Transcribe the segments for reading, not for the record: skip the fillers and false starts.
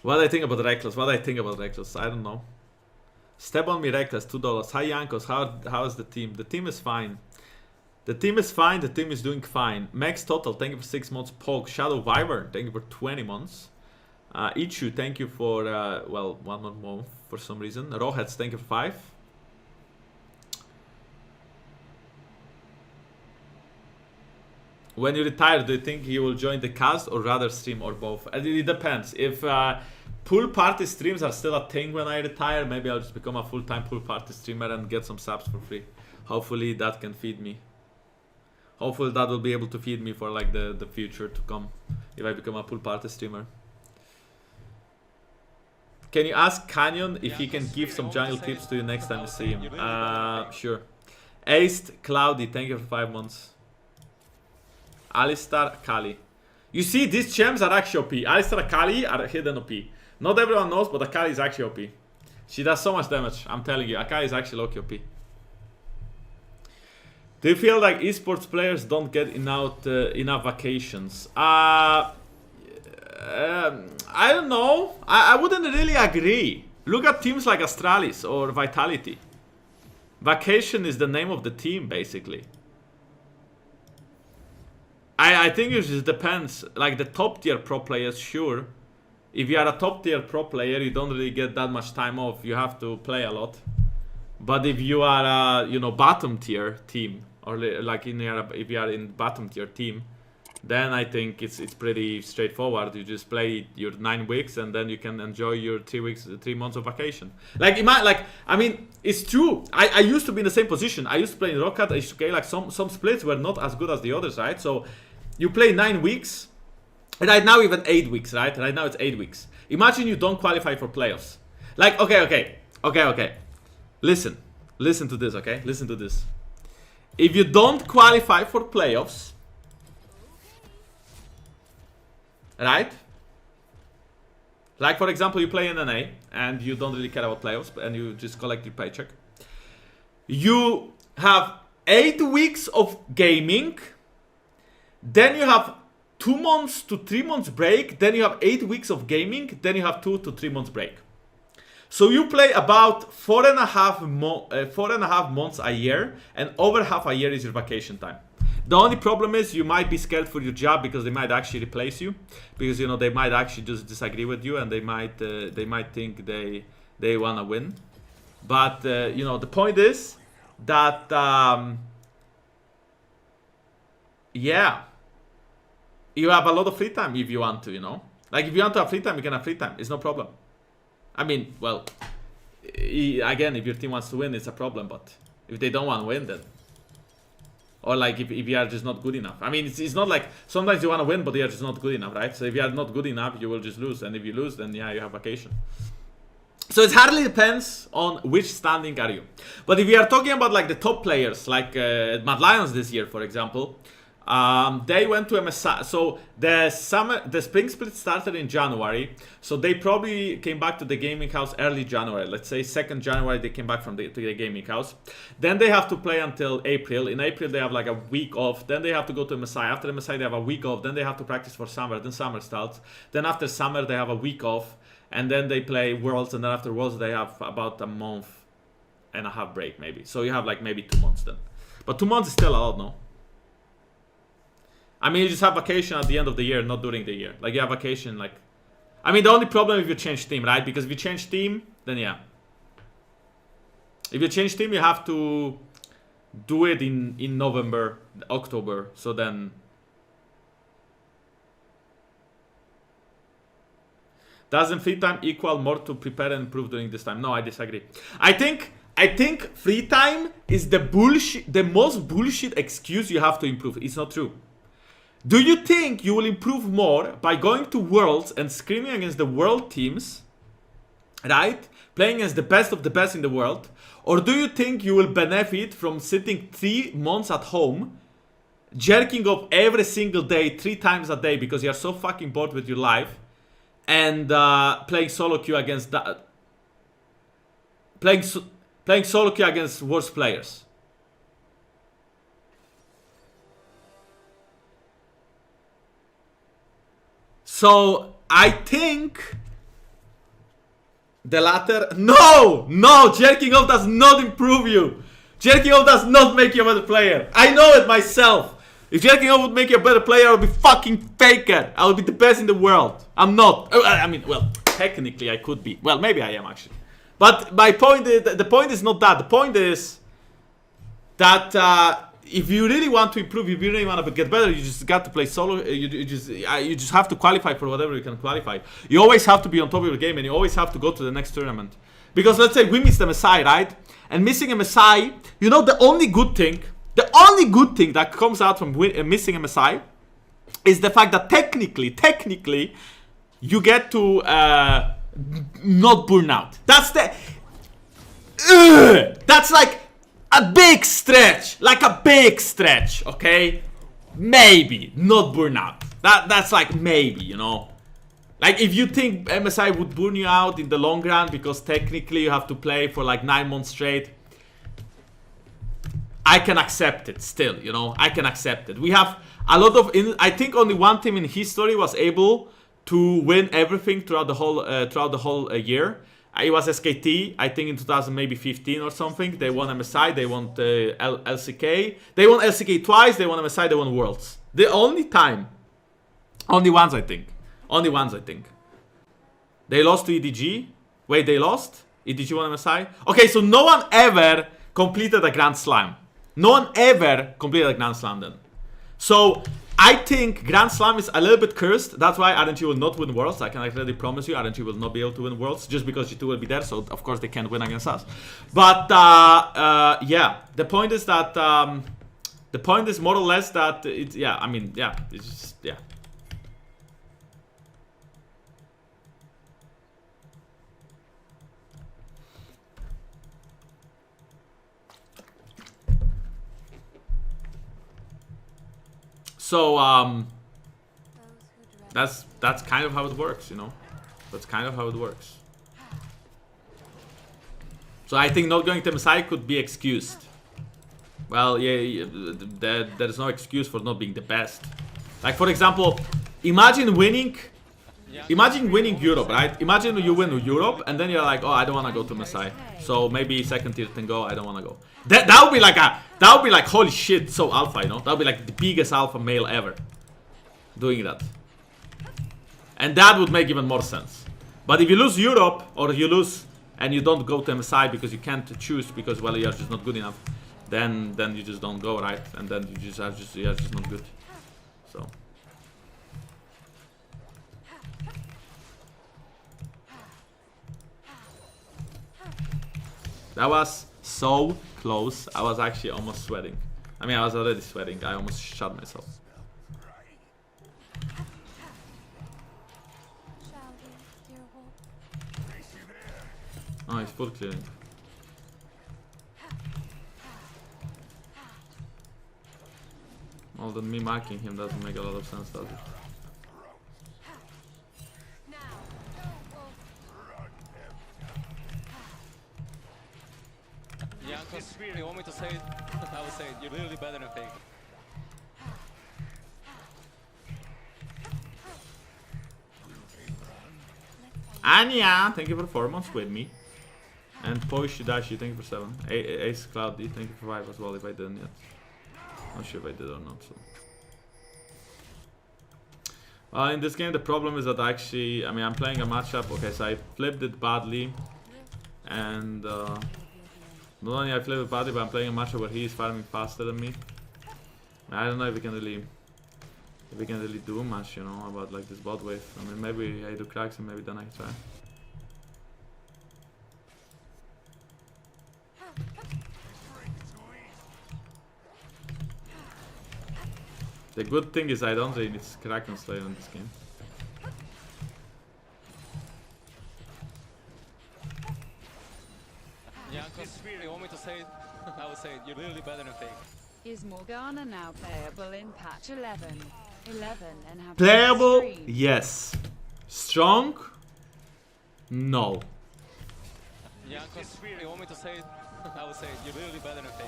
What do I think about Rekkles? What do I think about Rekkles? I don't know. Step on me, Rekkles, $2. Hi, Jankos. How is the team? The team is fine. The team is fine. The team is doing fine. Max Total, thank you for 6 months. Poke. Shadow Wyvern, thank you for 20 months. Ichu, thank you for, well, 1 more month for some reason. Rawheads, thank you for 5. When you retire, do you think you will join the cast or rather stream or both? It depends. If pool party streams are still a thing when I retire, maybe I'll just become a full-time pool party streamer and get some subs for free. Hopefully that can feed me. Hopefully that will be able to feed me for like the future to come if I become a pool party streamer. Can you ask Canyon if he can give some jungle tips to you next time you see him? Sure. Aced Cloudy, thank you for 5 months. Alistar Akali. You see, these gems are actually OP. Alistar Akali are hidden OP. Not everyone knows, but Akali is actually OP. She does so much damage. I'm telling you, Akali is actually low-key OP. Do you feel like esports players don't get enough vacations? I don't know. I wouldn't really agree. Look at teams like Astralis or Vitality. Vacation is the name of the team, basically. I think it just depends. Like the top tier pro players, sure. If you are a top tier pro player, you don't really get that much time off. You have to play a lot. But if you are a, you know, bottom tier team, or like if you are in bottom tier team, then I think it's pretty straightforward. You just play your 9 weeks and then you can enjoy your 3 months of vacation. I mean, it's true. I used to be in the same position. I used to play in Rocket. I used to play like some splits were not as good as the others, right? So you play 9 weeks. Right now even 8 weeks, right? Right now it's 8 weeks. Imagine you don't qualify for playoffs. Like, okay. Listen to this, okay? Listen to this. If you don't qualify for playoffs, right? Like, for example, you play in NA and you don't really care about playoffs and you just collect your paycheck. You have 8 weeks of gaming. Then you have 2 months to 3 months break. Then you have 8 weeks of gaming. Then you have 2 to 3 months break. So you play about 4.5 months a year, and over half a year is your vacation time. The only problem is you might be scared for your job because they might actually replace you, because you know they might actually just disagree with you and they might think they wanna win. But you know, the point is that yeah, you have a lot of free time if you want to, you know. Like if you want to have free time, you can have free time. It's no problem. I mean, well, again, if your team wants to win, it's a problem. But if they don't want to win, then, or like if you are just not good enough. I mean, it's not like sometimes you want to win, but you are just not good enough, right? So if you are not good enough, you will just lose. And if you lose, then yeah, you have vacation. So it hardly depends on which standing are you. But if we are talking about like the top players, like Mad Lions this year, for example, they went to MSI. So the spring split started in January. So they probably came back to the gaming house early January. Let's say 2nd January they came back to the gaming house. Then they have to play until April. In April they have like a week off. Then they have to go to MSI. After MSI they have a week off. Then they have to practice for summer. Then summer starts. Then after summer they have a week off. And then they play Worlds. And then after Worlds they have about a month and a half break maybe. So you have like maybe 2 months then. But 2 months is still a lot, no? I mean, you just have vacation at the end of the year, not during the year. Like, you have vacation, like... I mean, the only problem if you change team, right? Because if you change team, then yeah. If you change team, you have to do it in November, October. So then... Doesn't free time equal more to prepare and improve during this time? No, I disagree. I think free time is the most bullshit excuse you have to improve. It's not true. Do you think you will improve more by going to Worlds and screaming against the world teams, right? Playing against the best of the best in the world? Or do you think you will benefit from sitting 3 months at home, jerking off every single day, 3 times a day because you're so fucking bored with your life, and playing solo queue against that, playing solo queue against worse players? So I think The latter? No! No! Jerking off does not improve you! Jerking off does not make you a better player. I know it myself. If jerking off would make you a better player, I would be fucking faker. I would be the best in the world. I'm not. I mean, well, technically I could be. Well, maybe I am actually. But my point is, the point is not that. The point is that if you really want to improve, if you really want to get better, you just got to play solo. You just have to qualify for whatever you can qualify. You always have to be on top of your game, and you always have to go to the next tournament. Because let's say we miss the Messiah, right? And missing a Messiah, you know, the only good thing that comes out from missing a Messiah is the fact that technically, you get to not burn out. That's the... that's like a big stretch. Okay? Maybe. Not burn out. That's like maybe, you know? Like, if you think MSI would burn you out in the long run because technically you have to play for like 9 months straight, I can accept it still, you know? I can accept it. We have a lot of... I think only one team in history was able to win everything throughout the whole year. It was SKT, I think in 2015 or something. They won MSI, they won LCK. They won LCK twice, they won MSI, they won Worlds. The only time. Only ones, I think. They lost to EDG. Wait, they lost? EDG won MSI? Okay, so no one ever completed a Grand Slam. No one ever completed a Grand Slam then. So, I think Grand Slam is a little bit cursed. That's why RNG will not win Worlds. I can already promise you, RNG will not be able to win Worlds just because G2 will be there. So, of course, they can't win against us. But, yeah. The point is that... the point is more or less that... it's yeah, I mean, yeah. It's just... Yeah. So, that's kind of how it works, you know? That's kind of how it works. So I think not going to MSI could be excused. Well, yeah, there's no excuse for not being the best. Like, for example, imagine winning Europe, right? Imagine you win Europe, and then you're like, oh, I don't want to go to MSI. So maybe second tier can go, I don't want to go. That would be like holy shit, so alpha, you know? That would be like the biggest alpha male ever doing that. And that would make even more sense. But if you lose Europe, or you lose and you don't go to MSI because you can't choose because, well, you're just not good enough, then you just don't go, right? And then you're just not good. So that was so close. I was actually almost sweating. I mean, I was already sweating. I almost shot myself. Oh, he's full clearing. Well, then me marking him doesn't make a lot of sense, does it? Jankos, you want me to say it? I would say it. You're literally better than fake. Anya, thank you for 4 months with me. And Poishidashi, thank you for 7. Ace Cloudy, thank you for 5 as well if I didn't yet. Not sure if I did or not, so. In this game the problem is that actually, I mean, I'm playing a matchup. Okay, so I flipped it badly. And not only I flipped it badly, but I'm playing a matchup where he is farming faster than me. I don't know if we can really do much, you know, about like this bot wave. I mean, maybe I do cracks and maybe then I try. The good thing is I don't really need Kraken Slayer in this game. Jankos, you want me to say it? I would say it. You're literally better than fake. Is Morgana now playable in patch 11? 11 and have Playable? Yes. Strong? No. Jankos, you want me to say it? I would say it. You're literally better than fake.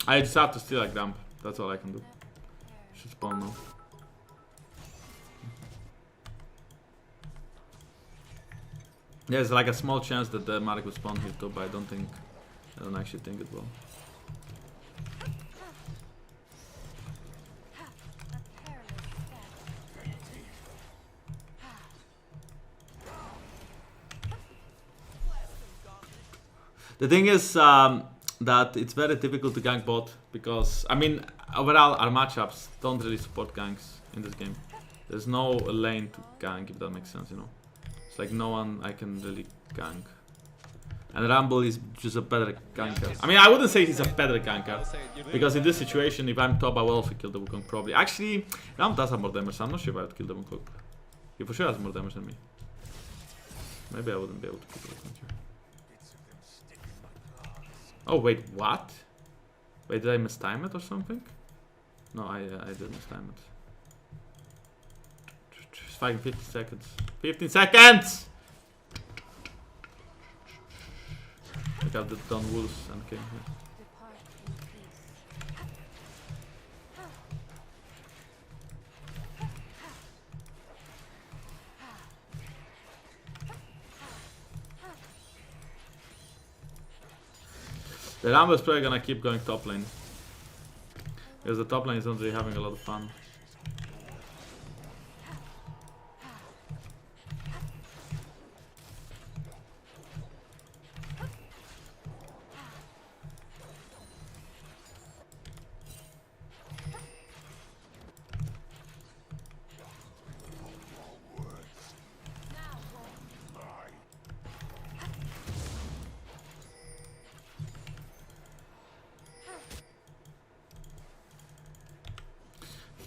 I just have to steal like dump. That's all I can do. Should spawn now. There's like a small chance that the Marek will spawn here too, but I don't actually think it will. The thing is that it's very difficult to gank bot because, I mean, overall our matchups don't really support ganks in this game. There's no lane to gank, if that makes sense, you know. It's like no one I can really gank. And Rumble is just a better ganker. I mean, I wouldn't say he's a better ganker. Because in this situation, if I'm top, I will also kill the Wukong probably. Actually, Ram does have more damage, so I'm not sure if I would kill the Wukong. He for sure has more damage than me. Maybe I wouldn't be able to kill the Wukong here. Oh, wait, what? Wait, did I mistime it or something? No, I did mistime it. It's fighting 15 seconds. 15 seconds! I got the done wolves and came here. The Rumble is probably gonna keep going top lane. Because the top lane is not really having a lot of fun.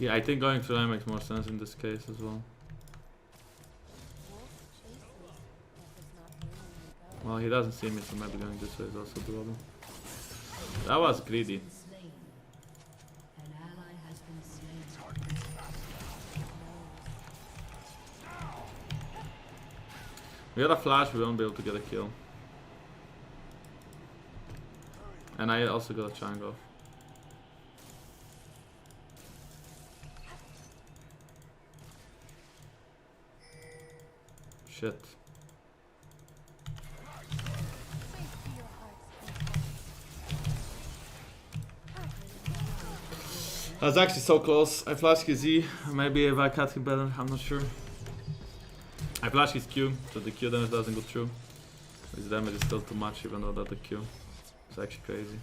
Yeah, I think going through lane makes more sense in this case as well. Well, he doesn't see me, so maybe going this way is also doable. That was greedy. We got a flash, we won't be able to get a kill. And I also got a Jankos. Shit. That was actually so close. I flashed his E. Maybe if I cut him better, I'm not sure. I flashed his Q, so the Q damage doesn't go through. His damage is still too much, even though that the Q. It's actually crazy.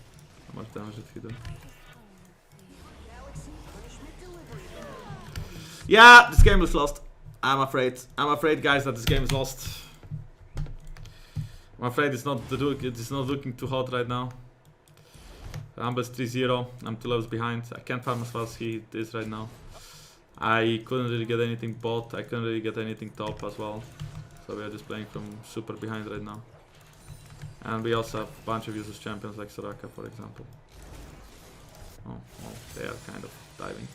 How much damage did he do? Yeah, this game was lost. I'm afraid. I'm afraid, guys, that this game is lost. I'm afraid it's not looking too hot right now. Rumble is 3-0. I'm 2 levels behind. I can't farm as fast as he is right now. I couldn't really get anything bot. I couldn't really get anything top as well. So we are just playing from super behind right now. And we also have a bunch of useless champions like Soraka, for example. Oh, well, they are kind of diving.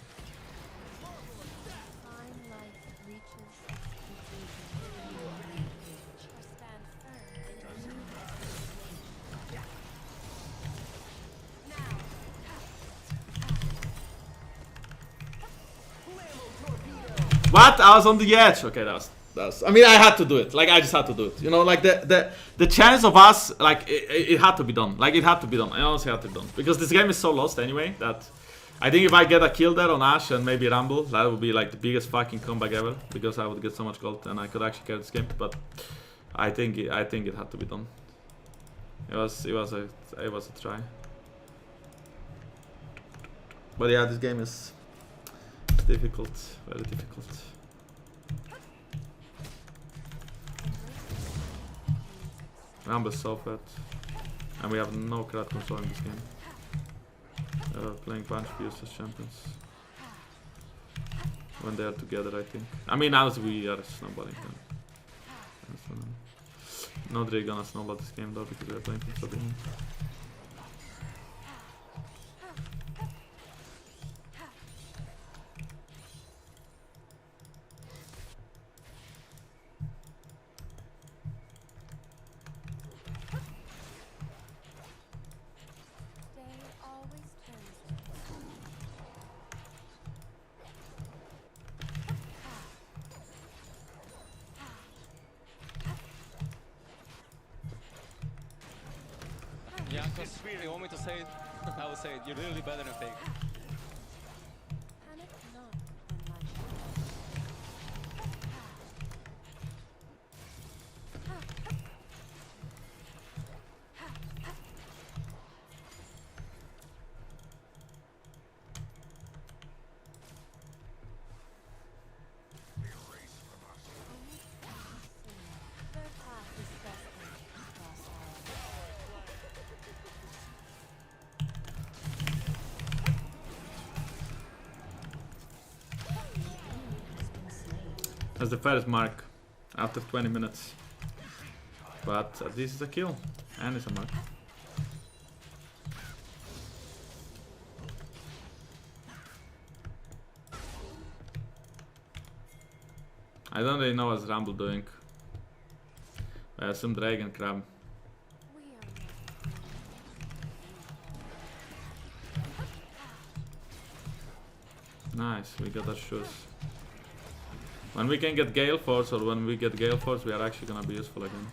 What? I was on the edge. Okay, that was. I mean, I had to do it. Like, I just had to do it. You know, like the chance of us, like, it had to be done. Like, it had to be done. I honestly had to be done because this game is so lost anyway that I think if I get a kill there on Ashe and maybe Rumble, that would be like the biggest fucking comeback ever because I would get so much gold and I could actually carry this game. But I think it had to be done. It was a try. But yeah, this game is difficult, very difficult. Rumble's so fat, and we have no crowd control in this game. They're playing bunch of useless champions when they are together, I think. I mean, honestly, we are snowballing them. Not really gonna snowball this game though because we are playing from so behind. Jankos, you want me to say it? I will say it. You're really better than Fake. Panic not on my Their path is destined to cross ours. That's the fairest mark after 20 minutes. But at least it's a kill. And it's a mark. I don't really know what's Rumble doing. I assume Dragon Crab. We are not. Nice, we got our shoes. When we can get Gale Force, or when we get Gale Force, we are actually gonna be useful again.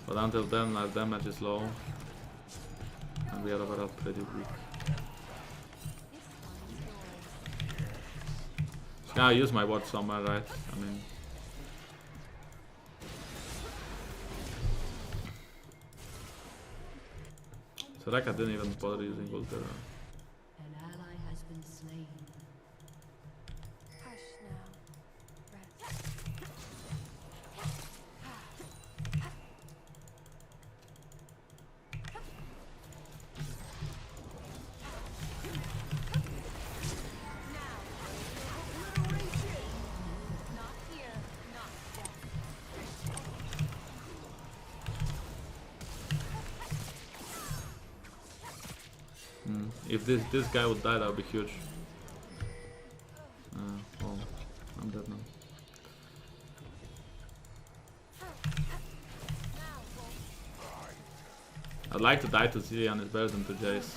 But until then, our damage is low. And we are overall pretty weak. Should I use my ward somewhere, right? I mean... So Rekka didn't even bother using ult there. An ally has been slain. Hush now. Rest. Not here, not death. If this guy would die, that would be huge. Well, I'm dead now. I'd like to die to Zilean, it's better than to Jace.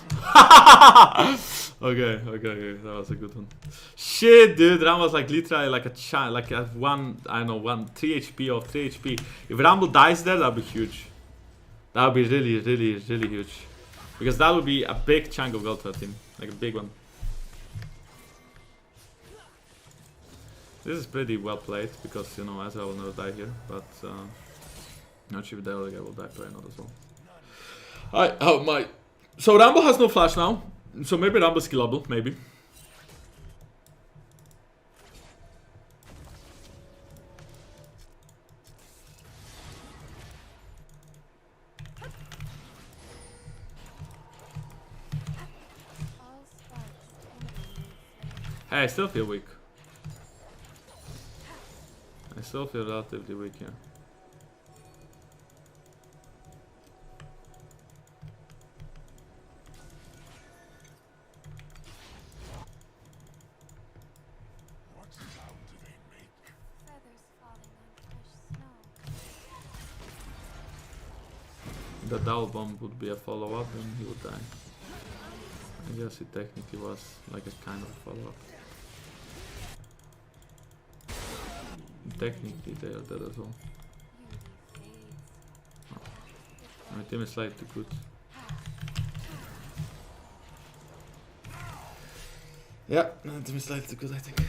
Okay, that was a good one. Shit, dude, Ram was like literally like a child, like at 3 HP or 3 HP. If Rumble dies there, that'd be huge. That would be really huge. Because that would be a big chunk of gold for a team, like a big one. This is pretty well played, because, you know, Ezra will never die here, but not sure if the other guy will die, probably not as well. Oh my. So Rambo has no flash now, so maybe Rambo's killable, maybe. All sparks kindle. Hey, I still feel weak. I still feel relatively weak here. Feathers falling on fresh snow. The double bomb would be a follow-up and he would die. I guess it technically was like a kind of follow-up. Technically they are dead as well. Beauty fades. My team is slightly good. Yeah, my team is slightly good, I think.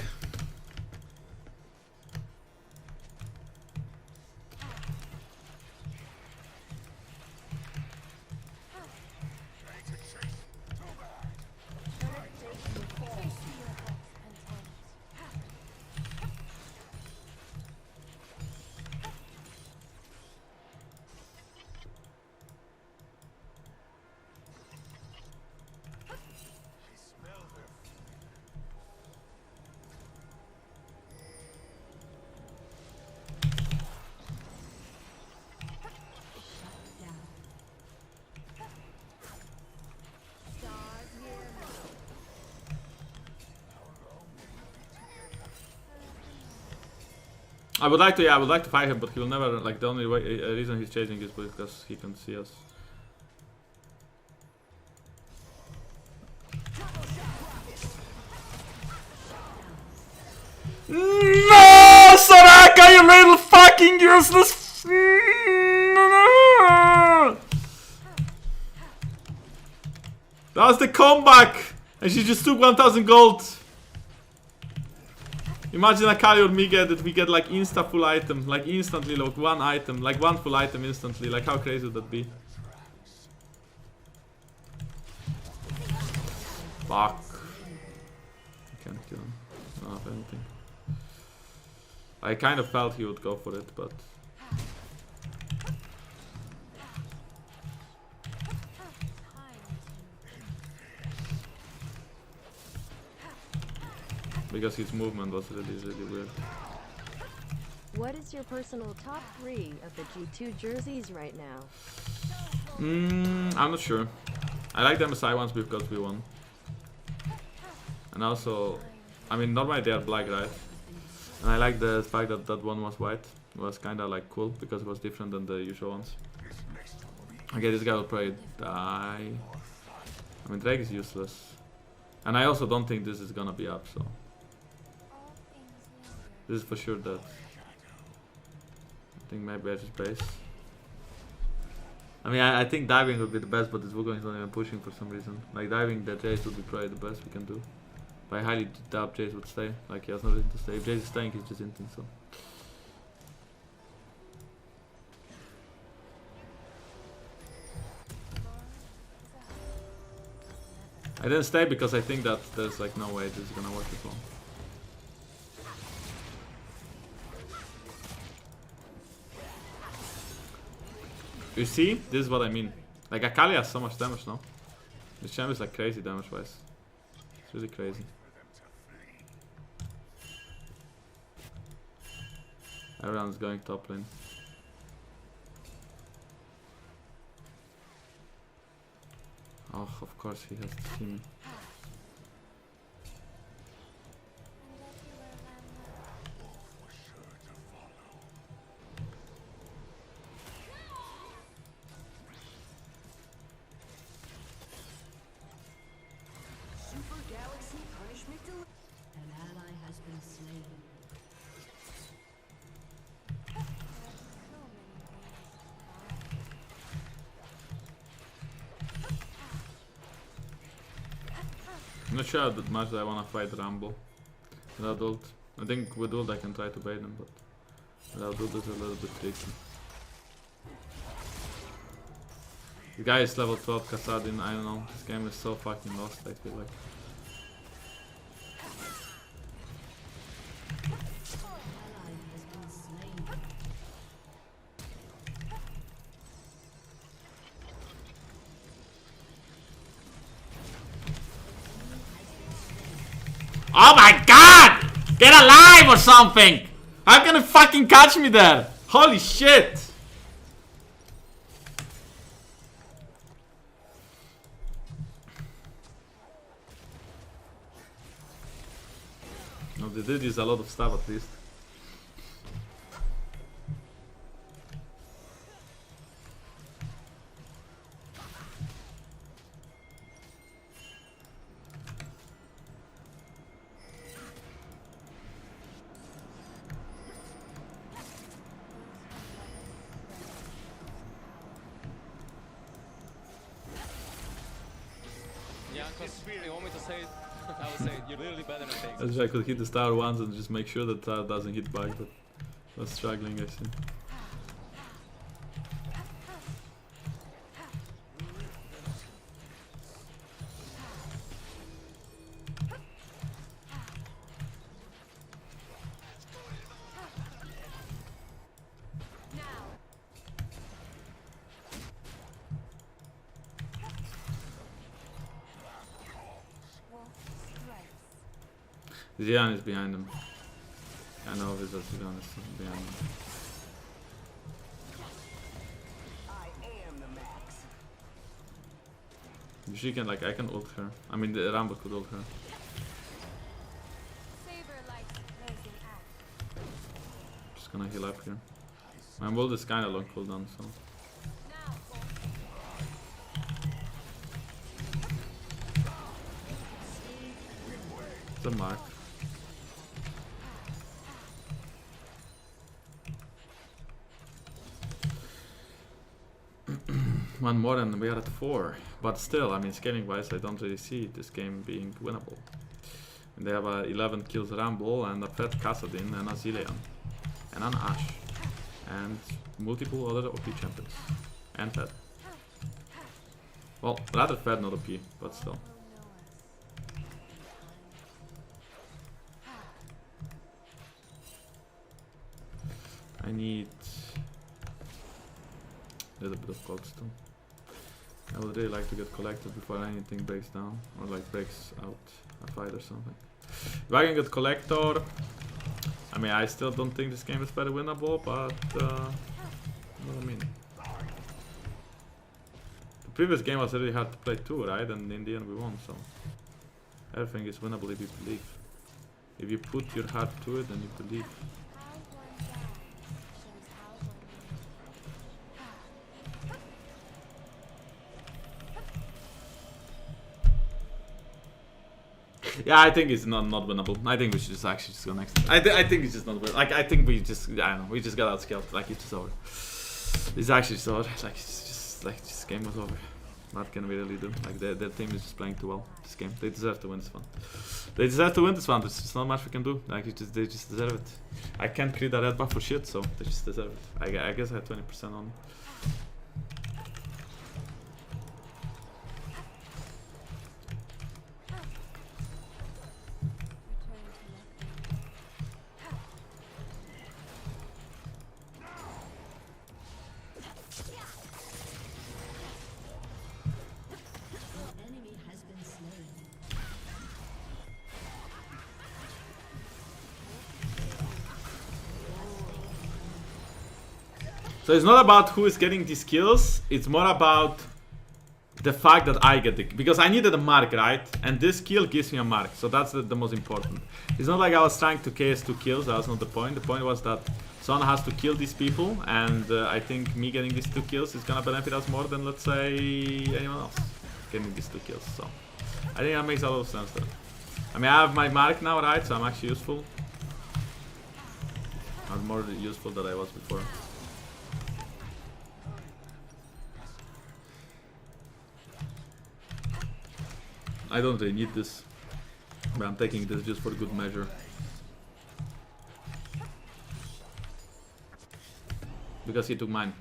I would like to fight him, but he will never, like, the only way, reason he's chasing is because he can see us. No, Soraka, you little fucking useless. That was the comeback! And she just took 1000 gold. Imagine Akali or me get it. We get like insta full item. Like instantly, like one item. Like one full item instantly. Like how crazy would that be? Fuck. I can't kill him. I don't have anything. I kind of felt he would go for it, but... Because his movement was really weird. What is your personal top 3 of the G2 jerseys right now? I'm not sure. I like the MSI ones because we won. And also, I mean, normally they are black, right? And I like the fact that that one was white. It was kinda like cool because it was different than the usual ones. Okay, this guy will probably die. I mean, Drake is useless. And I also don't think this is gonna be up, so... This is for sure that. I think maybe I just base. I mean, I think diving would be the best, but this Wukong is not even pushing for some reason. Like diving the Jace would be probably the best we can do. But I highly doubt Jace would stay. Like he has no reason to stay. If Jace is staying, he's just inting, so. I didn't stay because I think that there's like no way this is gonna work as well. You see? This is what I mean. Like Akali has so much damage now. This champ is like crazy damage wise. It's really crazy. Everyone's going top lane. Oh, of course he has to see me. An ally has been slain. I'm not sure how much I wanna fight Rumble without ult. I think with ult I can try to bait him, but without ult it's a little bit tricky. The guy is level 12 Kassadin, I don't know, this game is so fucking lost, I feel like. Ally has been slain. Oh my god! Get alive or something! How can you fucking catch me there? Holy shit! No, they did use a lot of stuff at least. Jankos, you want me to say it? I would say it. You're literally better than Takes. I wish I could hit the star once and just make sure that tower doesn't hit back, but I was struggling, I see. Zian is behind him. I know this is Zian is behind him. She can like I can ult her. I mean the Rumble could ult her. Just gonna heal up here. My ult is kinda long cooldown, so. It's a mark. one more and we are at 4. But still, I mean, scaling wise, I don't really see this game being winnable. And they have a 11 kills Rumble and a Fed Kassadin and a Zilean. And an Ashe. And multiple other OP champions. And Fed. Well, rather Fed, not OP, but still. I need a little bit of gold still. I would really like to get collected before anything breaks down or like breaks out a fight or something. If I can get collector, I mean, I still don't think this game is very winnable, but you know what I mean. The previous game was really hard to play too, right? And in the end we won, so everything is winnable if you believe. If you put your heart to it, then you believe. Yeah, I think it's not winnable. I think we should just actually just go next. I think it's just not winnable. Like, I think we just, I don't know, we just got outscaled. Like, it's just over. It's actually just over. Like, it's just, like, this game was over. What can we really do? Like, their team is just playing too well this game. They deserve to win this one. They deserve to win this one. There's just not much we can do. Like, they just deserve it. I can't create a red buff for shit, so they just deserve it. I guess I had 20% on. So it's not about who is getting these kills, it's more about the fact that I get the... Because I needed a mark, right? And this kill gives me a mark, so that's the most important. It's not like I was trying to KS 2 kills, that was not the point. The point was that someone has to kill these people, and I think me getting these 2 kills is gonna benefit us more than, let's say, anyone else getting these 2 kills. So I think that makes a lot of sense there. I mean, I have my mark now, right? So I'm actually useful. I'm more useful than I was before. I don't really need this, but I'm taking this just for good measure. Because he took mine.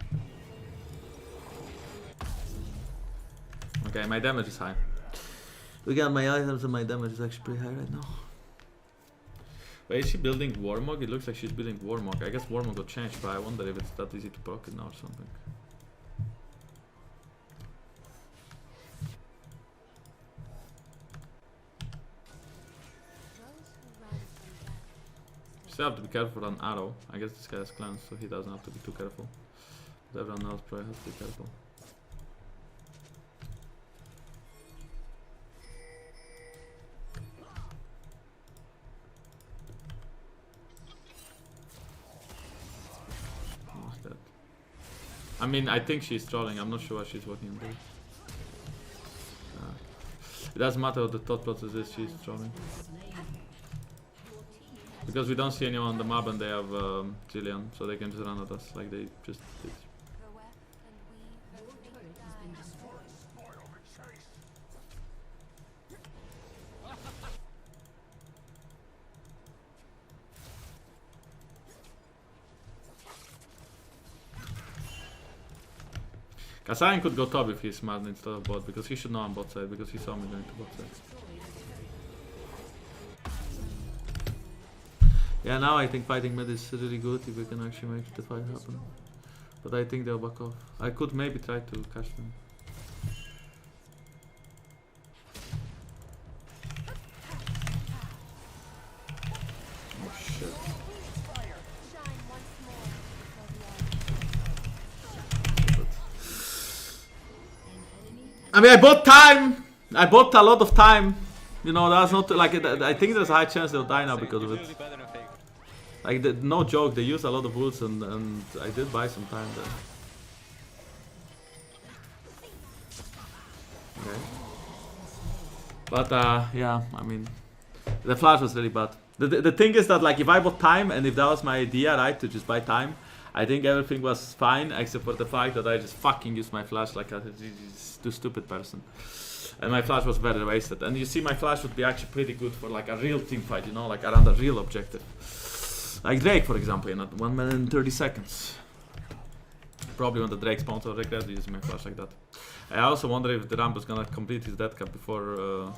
Okay, my damage is high. Look at my items and my damage is actually pretty high right now. Wait, is she building Warmog? It looks like she's building Warmog. I guess Warmog got changed, but I wonder if it's that easy to proc it now or something. Still have to be careful on arrow. I guess this guy has clans, so he doesn't have to be too careful. But everyone else probably has to be careful. What's that? I mean, I think she's trolling. I'm not sure what she's working on there. It doesn't matter what the thought process is, she's trolling. Because we don't see anyone on the map and they have Jillian, so they can just run at us like they just did. Kasayan could go top if he's smart instead of bot, because he should know on bot side, because he saw me going to bot side. Yeah, now I think fighting mid is really good if we can actually make the fight happen. But I think they'll back off. I could maybe try to catch them. Oh shit. I mean, I bought time! I bought a lot of time! You know, that's not like... I think there's a high chance they'll die now because of it. Like, no joke, they use a lot of ults and I did buy some time there. Okay. But, yeah, I mean... The flash was really bad. The thing is that, like, if I bought time and if that was my idea, right, to just buy time, I think everything was fine except for the fact that I just fucking used my flash like a too stupid person. And my flash was very wasted. And you see my flash would be actually pretty good for like a real team fight, you know, like around a real objective. Like Drake, for example, in 1 minute and 30 seconds. Probably when the Drake spawns, I regret using my flash like that. I also wonder if the Rambo's gonna complete his death cap before...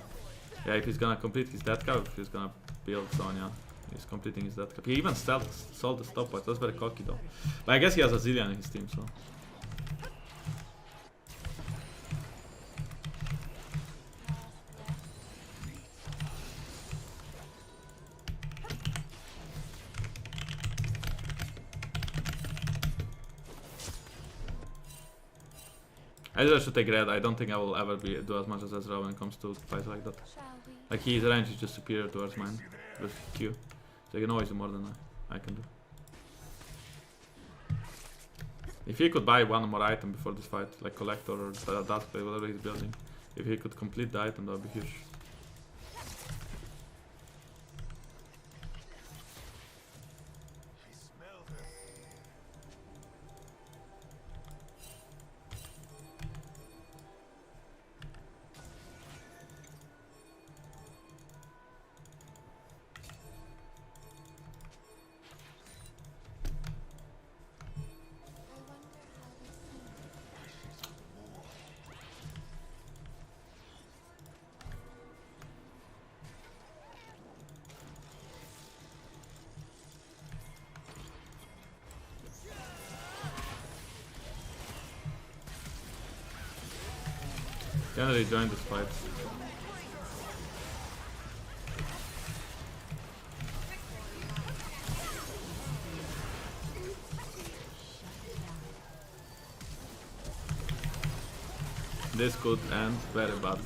yeah, if he's gonna complete his death cap, if he's gonna build Sonya. He's completing his death cap. He even sold the stopwatch. That's very cocky though. But I guess he has a Zillion in his team, so... I just should take red. I don't think I will ever do as much as Ezra when it comes to fights like that. Shall we? Like his range is just superior towards mine with Q. So he can always do more than I can do. If he could buy one more item before this fight, like Collector or Dust Play, whatever he's building, if he could complete the item, that would be huge. Can't really join this fight. This could end very badly.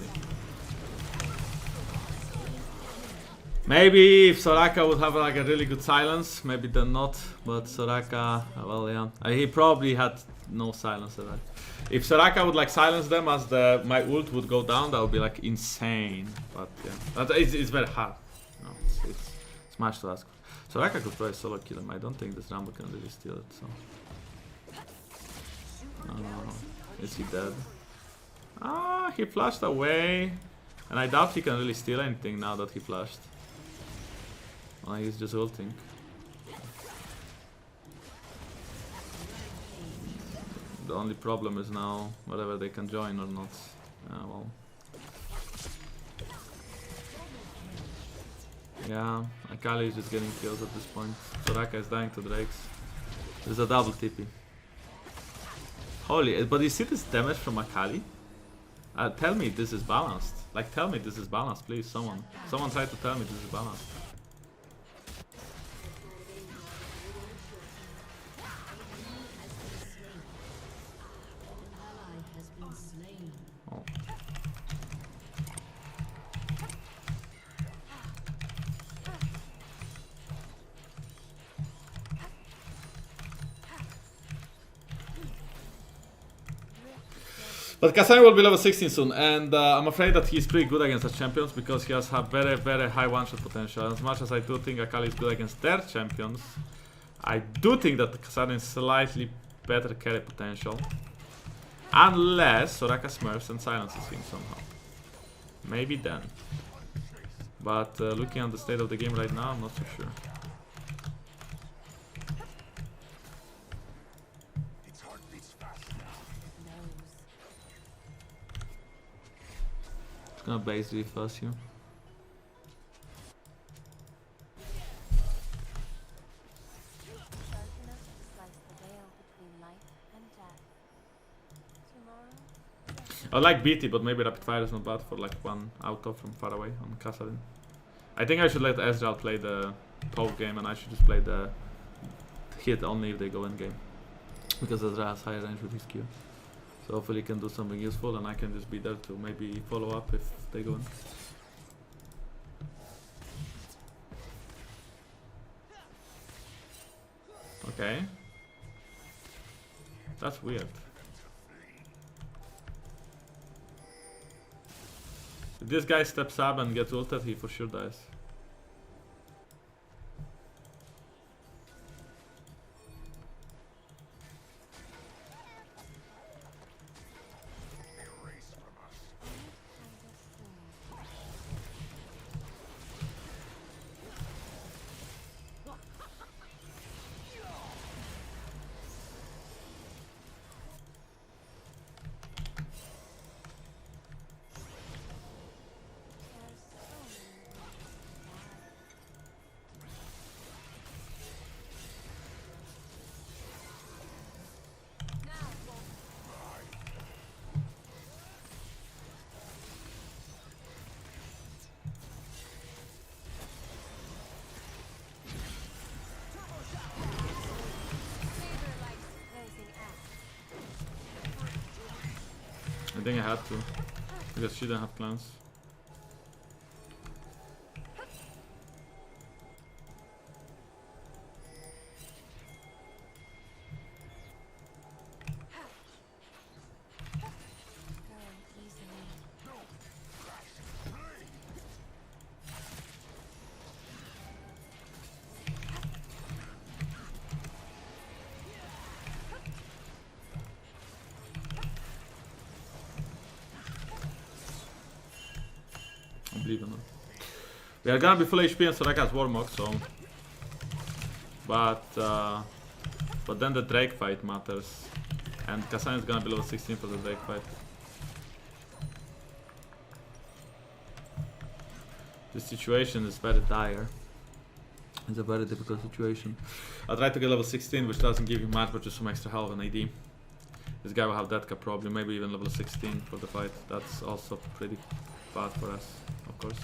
Maybe if Soraka would have like a really good silence, maybe then not. But Soraka, well, yeah, he probably had no silence at that. If Soraka would like silence them as my ult would go down, that would be like insane. But yeah, it's very hard. No, it's much to ask. Soraka could probably solo kill him. I don't think this Rambo can really steal it. So, is he dead? Ah, he flashed away, and I doubt he can really steal anything now that he flashed. Well, he's just ulting. The only problem is now whether they can join or not. Well. Yeah, Akali is just getting kills at this point. Soraka is dying to Drakes. There's a double TP. Holy, but you see this damage from Akali? Tell me this is balanced. Like, tell me this is balanced, please, someone. Someone try to tell me this is balanced. Oh. But Kasane will be level 16 soon, and I'm afraid that he's pretty good against the champions because he has very, very high one-shot potential. As much as I do think Akali is good against their champions, I do think that Kasane is slightly better carry potential. Unless Soraka smurfs and silences him somehow. Maybe then. But looking at the state of the game right now, I'm not so sure. Gonna base refuzz you. Sharp enough to slice the veil between life and death. Tomorrow, I like BT, but maybe rapid fire is not bad for like one auto from far away on Kassadin. I think I should let Ezreal play the top game and I should just play the hit only if they go in game. Because Ezreal has higher range with his Q. So hopefully he can do something useful and I can just be there to maybe follow up if they go in. Okay. That's weird. If this guy steps up and gets ulted, he for sure dies. think I had to. Because she didn't have clans. Going easily. I believe in it. We are gonna be full HP and Soraka has Warmog, so. But then the Drake fight matters. And Kassan is gonna be level 16 for the Drake fight. The situation is very dire. It's a very difficult situation. I'll try to get level 16, which doesn't give you much, but just some extra health and AD. This guy will have that cap probably, maybe even level 16 for the fight. That's also pretty bad for us, of course.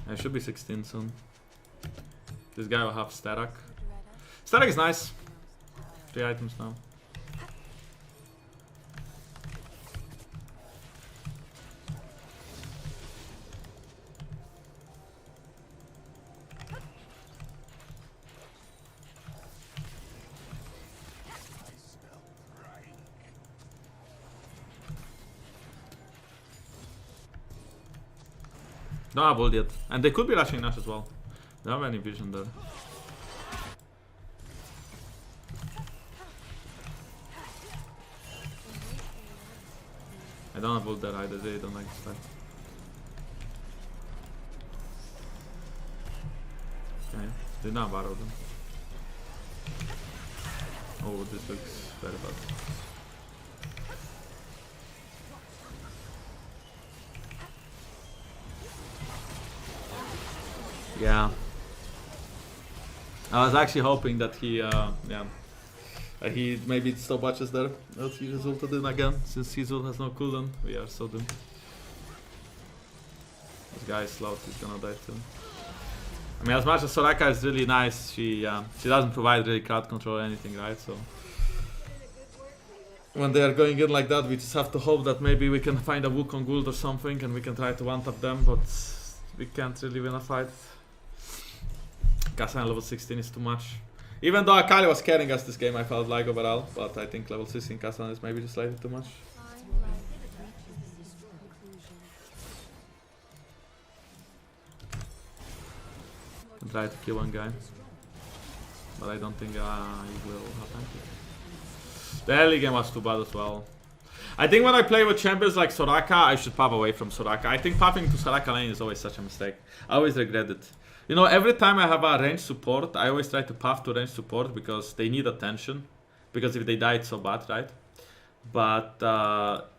I should be 16 soon. This guy will have Starak. Starak is nice. 3 items now. Don't have ult yet. And they could be rushing Nash as well. They don't have any vision there. I don't have ult there either, they don't like this fight. Okay, they now borrow them. Oh, this looks very bad. Yeah. I was actually hoping that he, he maybe still watches there. Else he resulted in again. Since his ult has no cooldown, we are so doomed. This guy is slow, he's gonna die too. I mean, as much as Soraka is really nice, she doesn't provide really crowd control or anything, right? So when they are going in like that, we just have to hope that maybe we can find a Wukong Gould or something and we can try to one-tap them, but we can't really win a fight. Kassan level 16 is too much. Even though Akali was carrying us this game, I felt like overall, but I think level 16 Kassan is maybe just slightly too much. Fine life reaches its conclusion. Can try to kill one guy, but I don't think it will happen. The early game was too bad as well. I think when I play with champions like Soraka, I should pop away from Soraka. I think popping to Soraka lane is always such a mistake. I always regret it. You know, every time I have a range support, I always try to puff to range support because they need attention. Because if they die, it's so bad, right? But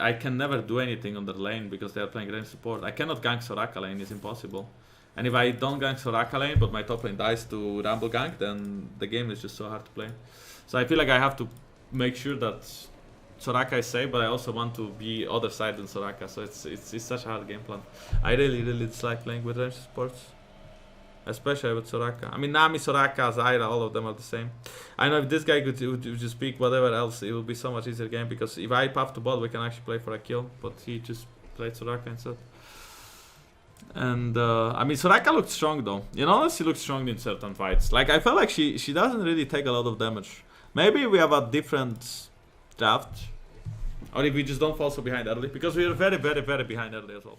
I can never do anything on their lane because they are playing range support. I cannot gank Soraka lane, it's impossible. And if I don't gank Soraka lane, but my top lane dies to Rumble gank, then the game is just so hard to play. So I feel like I have to make sure that Soraka is safe, but I also want to be other side than Soraka. So it's such a hard game plan. I really dislike playing with range supports. Especially with Soraka. I mean, Nami, Soraka, Zyra, all of them are the same. I know if this guy would just pick whatever else, it would be so much easier game. Because if I puff to bot, we can actually play for a kill. But he just played Soraka instead. And, I mean, Soraka looked strong though. You know, she looked strong in certain fights. Like, I felt like she doesn't really take a lot of damage. Maybe we have a different draft. Or if we just don't fall so behind early. Because we are very, very, very behind early as well.